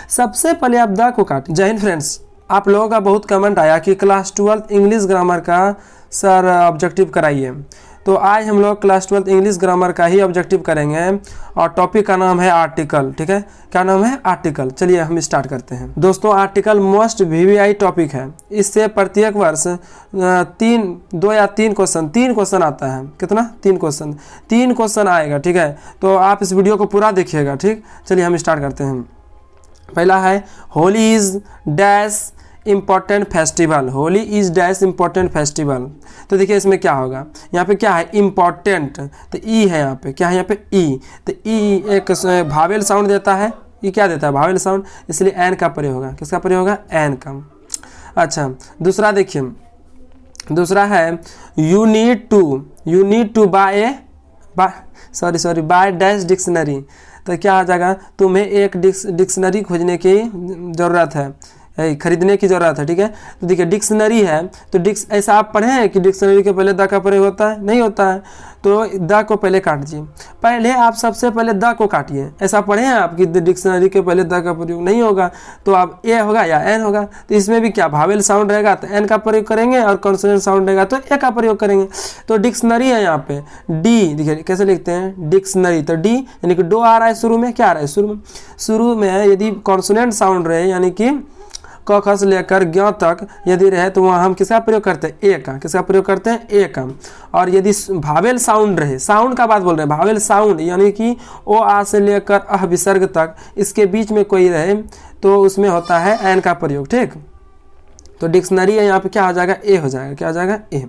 सबसे पहले आप द को काटें। जय हिंद फ्रेंड्स, आप लोगों का बहुत कमेंट आया कि क्लास 12 इंग्लिश ग्रामर का सर ऑब्जेक्टिव कराइए, तो आज हम लोग क्लास 12 इंग्लिश ग्रामर का ही ऑब्जेक्टिव करेंगे और टॉपिक का नाम है आर्टिकल। ठीक है, क्या नाम है? आर्टिकल। चलिए हम स्टार्ट करते हैं। दोस्तों, आर्टिकल मोस्ट वीवीआई टॉपिक है। इससे प्रत्येक वर्ष 2 या 3 क्वेश्चन आता है। कितना? 3 क्वेश्चन आएगा। ठीक है, तो आप इस वीडियो को पूरा देखिएगा। ठीक, चलिए हम स्टार्ट करते हैं। पहला है Holi is dash important festival. Holi is dash important festival. तो देखिए इसमें क्या होगा, यहाँ पे क्या है? इम्पॉर्टेंट, तो ई है यहाँ पे। क्या है यहाँ पे? ई। तो ई एक भावेल साउंड देता है। ई क्या देता है? भावेल साउंड, इसलिए एन का प्रयोग होगा। किसका प्रयोग होगा? एन का। अच्छा, दूसरा देखिए, दूसरा है you need to buy dash dictionary. तो क्या आ जाएगा? तुम्हें एक डिक्शनरी खोजने की ज़रूरत है, खरीदने की ज़रूरत है। ठीक है, तो देखिए डिक्शनरी है, तो ऐसा आप पढ़े हैं कि डिक्शनरी के पहले द का प्रयोग होता है? नहीं होता है, तो द को पहले काट दीजिए। पहले आप सबसे पहले द को काटिए। ऐसा पढ़े हैं आप कि डिक्शनरी के पहले द का प्रयोग नहीं होगा, तो आप ए होगा या एन होगा। तो इसमें भी क्या भावेल साउंड रहेगा तो एन का प्रयोग करेंगे, और कॉन्सोनेंट साउंड रहेगा तो ए का प्रयोग करेंगे। तो डिक्शनरी है यहाँ पे डी। देखिए कैसे लिखते हैं? डिक्शनरी। तो डी यानी कि डो आ रहा है शुरू में। क्या आ रहा है शुरू में यदि कॉन्सोनेंट साउंड रहे, यानी कि क ख से लेकर ज्ञ तक यदि रहे, तो वहाँ हम किसका प्रयोग करते हैं? ए का। किसका प्रयोग करते हैं? ए का। और यदि भावेल साउंड रहे, साउंड का बात बोल रहे हैं, भावेल साउंड यानी कि ओ आ से लेकर अह विसर्ग तक, इसके बीच में कोई रहे तो उसमें होता है एन का प्रयोग। ठीक, तो डिक्शनरी है यहाँ पे क्या हो जाएगा? ए हो जाएगा। क्या हो जाएगा? ए।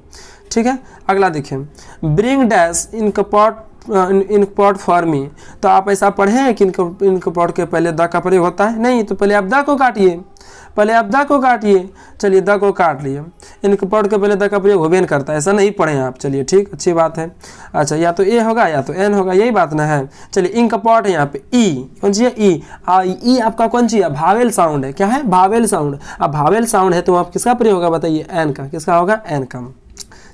ठीक है, अगला देखिए, ब्रिंग डैश इनकपॉट फॉर मी। तो आप ऐसा पढ़े हैं कि इनकपॉट के पहले द का प्रयोग होता है? नहीं, तो पहले आप द को काटिए। चलिए द को काट लिए। इनकपॉट के पहले द का प्रयोग होबे नहीं करता, ऐसा नहीं पढ़े आप। चलिए ठीक, अच्छी बात है। अच्छा, या तो ए होगा या तो एन होगा, यही बात ना है। चलिए इनकपॉट है यहाँ पे ई। कौन सी है? ई। ई आपका कौन सी है? भावेल साउंड है। क्या है? Vowel sound. अब भावेल साउंड है तो आप किसका प्रयोग होगा? बताइए, एन का। किसका होगा? एन का।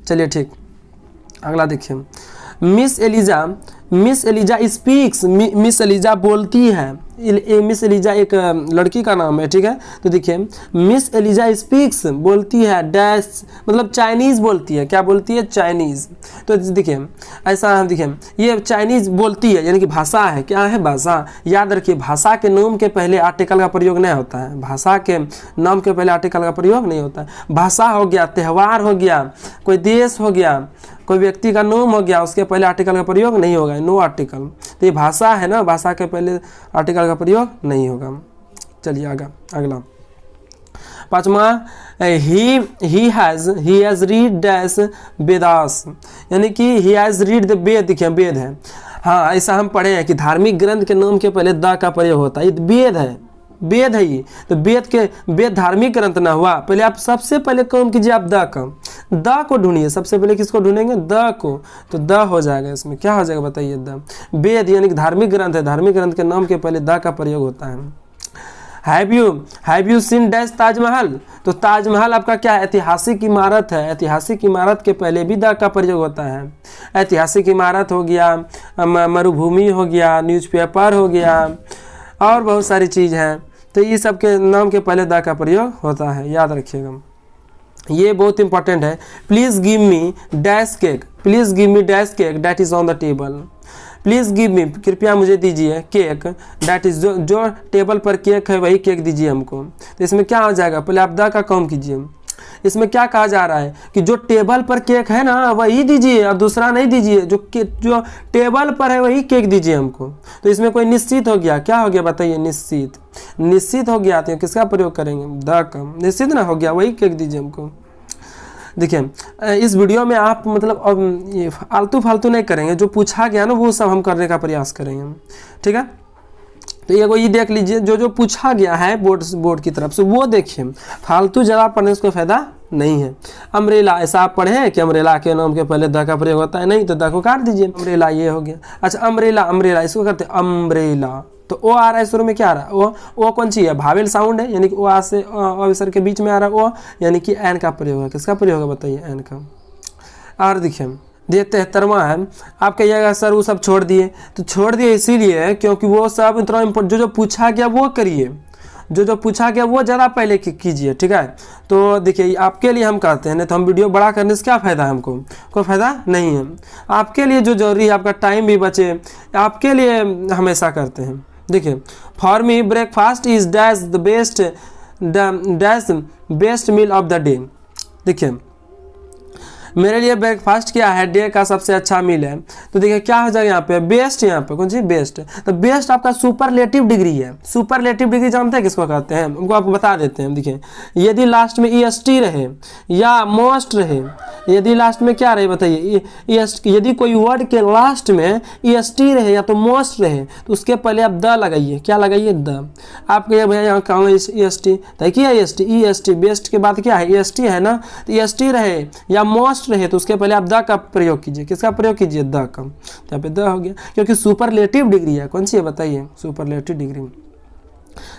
चलिए ठीक, अगला देखिए, Miss Eliza speaks. Miss Eliza बोलती है। मिस एलिजा एक लड़की का नाम है। ठीक है, तो देखिए मिस एलिजा स्पीक्स बोलती है डैश, मतलब चाइनीज़ बोलती है। क्या बोलती है? चाइनीज़। तो देखिए ऐसा, देखिए ये चाइनीज़ बोलती है यानी कि भाषा है। क्या है? भाषा। याद रखिए, भाषा के नाम के पहले आर्टिकल का प्रयोग नहीं होता है। भाषा के नाम के पहले आर्टिकल का प्रयोग नहीं होता है। भाषा हो गया, त्यौहार हो गया, कोई देश हो गया, कोई व्यक्ति का नाम हो गया, उसके पहले आर्टिकल का प्रयोग नहीं होगा। No article. तो ये भाषा है ना, भाषा के पहले आर्टिकल का प्रयोग नहीं होगा। चलिए अगला पांचवा, he has read dash Vedas, यानी कि ही हैज़ रीड द वेद। देखिए वेद है। हाँ, ऐसा हम पढ़े हैं कि धार्मिक ग्रंथ के नाम के पहले द का प्रयोग होता है। वेद है, वेद है ये। तो वेद धार्मिक ग्रंथ ना हुआ। पहले आप सबसे पहले काम कीजिए, आप द को ढूंढिए। सबसे पहले किसको ढूंढेंगे? द को। तो द हो जाएगा। इसमें क्या हो जाएगा बताइए? द। वेद यानी कि धार्मिक ग्रंथ है, धार्मिक ग्रंथ के नाम के पहले द का प्रयोग होता है। Have you seen dash Taj Mahal. तो ताजमहल आपका क्या है? ऐतिहासिक इमारत है। ऐतिहासिक इमारत के पहले भी द का प्रयोग होता है। ऐतिहासिक इमारत हो गया, मरुभूमि हो गया, न्यूज़पेपर हो गया, और बहुत सारी चीज़ हैं। तो ये सब के नाम के पहले द का प्रयोग होता है, याद रखिएगा। ये बहुत इंपॉर्टेंट है। Please give me dash cake. Please give me dash cake that is on the table. Please give me, कृपया मुझे दीजिए, केक डैट इज़, जो टेबल पर केक है वही केक दीजिए हमको। तो इसमें क्या हो जाएगा? पहले आप द का काम कीजिए। इसमें क्या कहा जा रहा है कि जो टेबल पर केक है ना वही दीजिए, और दूसरा नहीं दीजिए। जो टेबल पर है वही केक दीजिए हमको। तो इसमें कोई निश्चित हो गया। क्या हो गया बताइए? निश्चित हो गया। तो किसका प्रयोग करेंगे? द का। निश्चित ना हो गया, वही केक दीजिए हमको। देखिए इस वीडियो में आप मतलब ये आलतू फालतू नहीं करेंगे, जो पूछा गया ना वो सब हम करने का प्रयास करेंगे। ठीक है, तो ये देख लीजिए, जो पूछा गया है बोर्ड की तरफ से वो देखिए। फालतू ज़्यादा पढ़ने से कोई फायदा नहीं है। अम्ब्रेला, ऐसा आप पढ़े हैं कि अम्ब्रेला के नाम के पहले द का प्रयोग होता है? नहीं, तो द को काट दीजिए। अम्ब्रेला ये हो गया। अच्छा, अम्ब्रेला इसको करते हैं अम्ब्रेला। तो ओ आ रहा है शुरू में। क्या आ रहा है? ओ कौन सी है? भावेल साउंड है, यानी कि ओ आ से अवसर के बीच में आ रहा है ओ, यानी कि एन का प्रयोग है। किसका प्रयोग है बताइए? एन का। और देखिए 73वां है। आप कहिएगा सर वो सब छोड़ दिए, तो छोड़ दिए इसीलिए क्योंकि वो सब इतना जो पूछा गया वो करिए, जो जो पूछा गया वो ज़रा पहले कीजिए, ठीक है। तो देखिए आपके लिए हम कहते हैं, नहीं तो हम वीडियो बड़ा करने से क्या फ़ायदा है, हमको कोई फ़ायदा नहीं है। आपके लिए जो जरूरी है, आपका टाइम भी बचे, आपके लिए हमेशा करते हैं। देखिए, for me breakfast is dash the best meal of the day. देखिए, मेरे लिए ब्रेकफास्ट क्या है, डे का सबसे अच्छा मील है। तो देखिए क्या हो जाएगा यहाँ पे, बेस्ट, यहाँ पे कौन सी बेस्ट। तो बेस्ट आपका सुपरलेटिव डिग्री है। सुपरलेटिव डिग्री जानते हैं किसको कहते हैं, हमको आपको बता देते हैं। देखिए, यदि लास्ट में EST रहे या मोस्ट रहे, यदि लास्ट में क्या रहे बताइए, यदि कोई वर्ड के लास्ट में EST रहे या तो मोस्ट रहे, तो उसके पहले आप द लगाइए। क्या लगाइए, द। आप कहिए भैया यहाँ कहाँ है EST, तो क्या है EST, बेस्ट के बाद क्या है, EST है ना। तो EST रहे या मोस्ट रहे तो उसके पहले आप द का प्रयोग कीजिए। किसका प्रयोग कीजिए, द का। यहाँ पे द हो गया, क्योंकि सुपरलेटिव डिग्री है। कौन सी है बताइए, superlative degree.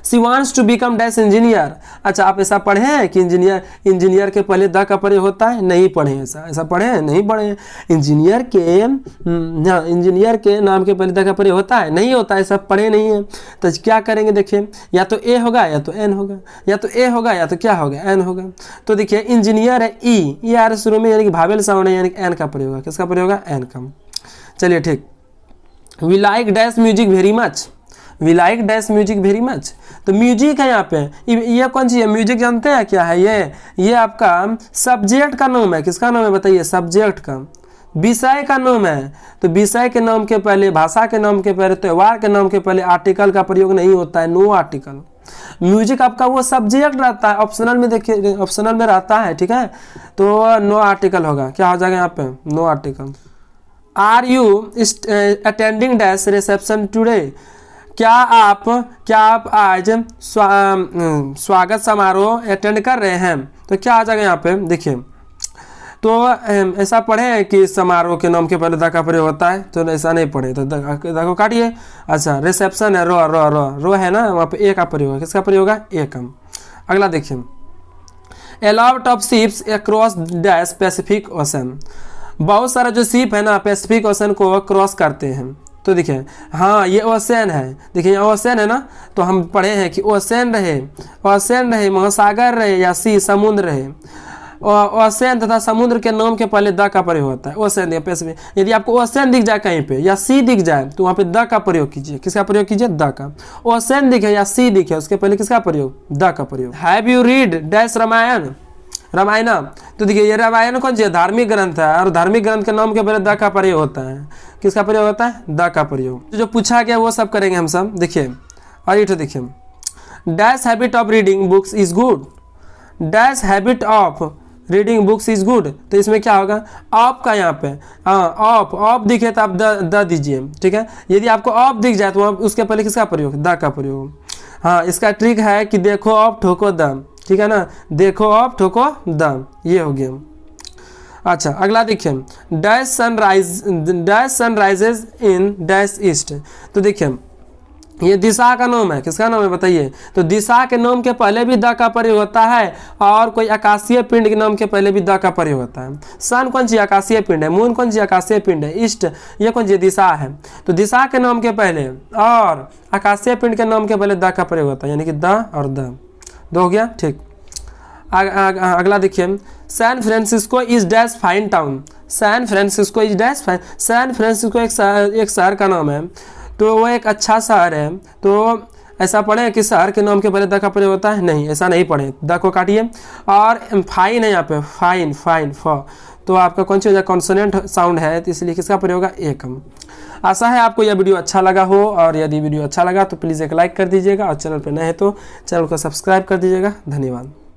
She wants to become dash engineer. अच्छा, आप ऐसा पढ़े हैं कि इंजीनियर के पहले द का प्रयोग होता है, नहीं पढ़े ऐसा पढ़े हैं, नहीं पढ़े हैं। इंजीनियर के नाम के पहले द का प्रयोग होता है, नहीं होता है, सब पढ़े नहीं है। तो क्या करेंगे, देखिए, या तो ए होगा या तो एन होगा, या तो ए होगा या तो क्या होगा, एन होगा। तो देखिए इंजीनियर है ई, ये आ रहा शुरू में, यानी कि भावेल साउंड है, यानी कि एन का प्रयोग है। किसका प्रयोग है, एन का। चलिए ठीक। We like dash music very much, we like dash music very much. तो म्यूजिक है यहाँ पे, ये कौन सी है, म्यूजिक जानते हैं क्या है, ये आपका सब्जेक्ट का नाम है। किसका नाम है बताइए, सब्जेक्ट का। विषय का नाम है, तो विषय के नाम के पहले, भाषा के नाम के पहले, त्यौहार के नाम के पहले आर्टिकल का प्रयोग नहीं होता है, नो आर्टिकल। म्यूजिक आपका वो सब्जेक्ट रहता है, ऑप्शनल में देखिए, ऑप्शनल में रहता है, ठीक है। तो नो आर्टिकल होगा, क्या हो जाएगा यहाँ पे, no article. Are you attending dash reception today. क्या आप आज स्वागत समारोह अटेंड कर रहे हैं। तो क्या आ जाएगा यहाँ पे, देखिए। तो ऐसा पढ़े हैं कि समारोह के नाम के पहले द का प्रयोग होता है, तो ऐसा नहीं पढ़े, तो द को काटिए। अच्छा, रिसेप्शन है, रो है ना, वहाँ पे ए का प्रयोग है। किसका प्रयोग है, ए का। अगला देखिए, a lot of ships across dash Pacific ocean. बहुत सारा जो शिप है ना, पैसिफिक ओशन को क्रॉस करते हैं। तो देखिए, हाँ ये ओशन है, देखिए ओशन है ना, तो हम पढ़े हैं कि ओशन रहे, महासागर रहे, या सी समुद्र रहे। ओशन तथा समुद्र के नाम के पहले द का प्रयोग होता है, ओशन या पैसिफिक। यदि आपको ओशन दिख जाए कहीं पे या सी दिख जाए, तो वहाँ पे द का प्रयोग कीजिए। किसका प्रयोग कीजिए, द का। ओशन दिखे या सी दिखे, उसके पहले किसका प्रयोग, द का प्रयोग। Have you read dash Ramayana. तो देखिए, ये रामायण कौन सी धार्मिक ग्रंथ है, और धार्मिक ग्रंथ के नाम के पहले द का प्रयोग होता है। किसका प्रयोग होता है, द का प्रयोग। जो पूछा गया वो सब करेंगे हम सब। देखिए, और ये तो देखिए, dash habit of reading books is good, dash habit of reading books is good. तो इसमें क्या होगा, ऑफ का यहाँ पे, ऑफ दिखे तो आप द दीजिए, ठीक है। यदि आपको ऑफ दिख जाए तो उसके पहले किसका प्रयोग, द का प्रयोग। हाँ, इसका ट्रिक है कि देखो ऑफ ठोको द, ठीक है ना, देखो ऑफ ठोको द, ये हो गया। अच्छा, अगला देखिए, dash sunrises in dash east. तो देखिए, ये दिशा का नाम है। किसका नाम है बताइए, तो दिशा के नाम के पहले भी द का प्रयोग होता है, और कोई आकाशीय पिंड के नाम के पहले भी द का प्रयोग होता है। सन कौन सी आकाशीय पिंड है, मून कौन सी आकाशीय पिंड है, ईस्ट ये कौन सी दिशा है। तो दिशा के नाम के पहले और आकाशीय पिंड के नाम के पहले द का प्रयोग होता है, यानी कि द और द, दो हो गया, ठीक। अगला देखिए, San Francisco is dash fine town. San Francisco is dash fine. San Francisco एक शहर का नाम है, तो वो एक अच्छा शहर है। तो ऐसा पढ़े कि शहर के नाम के पहले द का प्रयोग होता है, नहीं ऐसा नहीं पढ़े, द को काटिए। और फाइन है यहाँ पे, फाइन फ, तो आपका कौन सी हो जाए, कॉन्सोनेंट साउंड है, तो इसलिए किसका प्रयोग है, एकम। आशा है आपको यह वीडियो अच्छा लगा हो, और यदि वीडियो अच्छा लगा तो प्लीज़ एक लाइक कर दीजिएगा, और चैनल पर नए हैं तो चैनल को सब्सक्राइब कर दीजिएगा। धन्यवाद।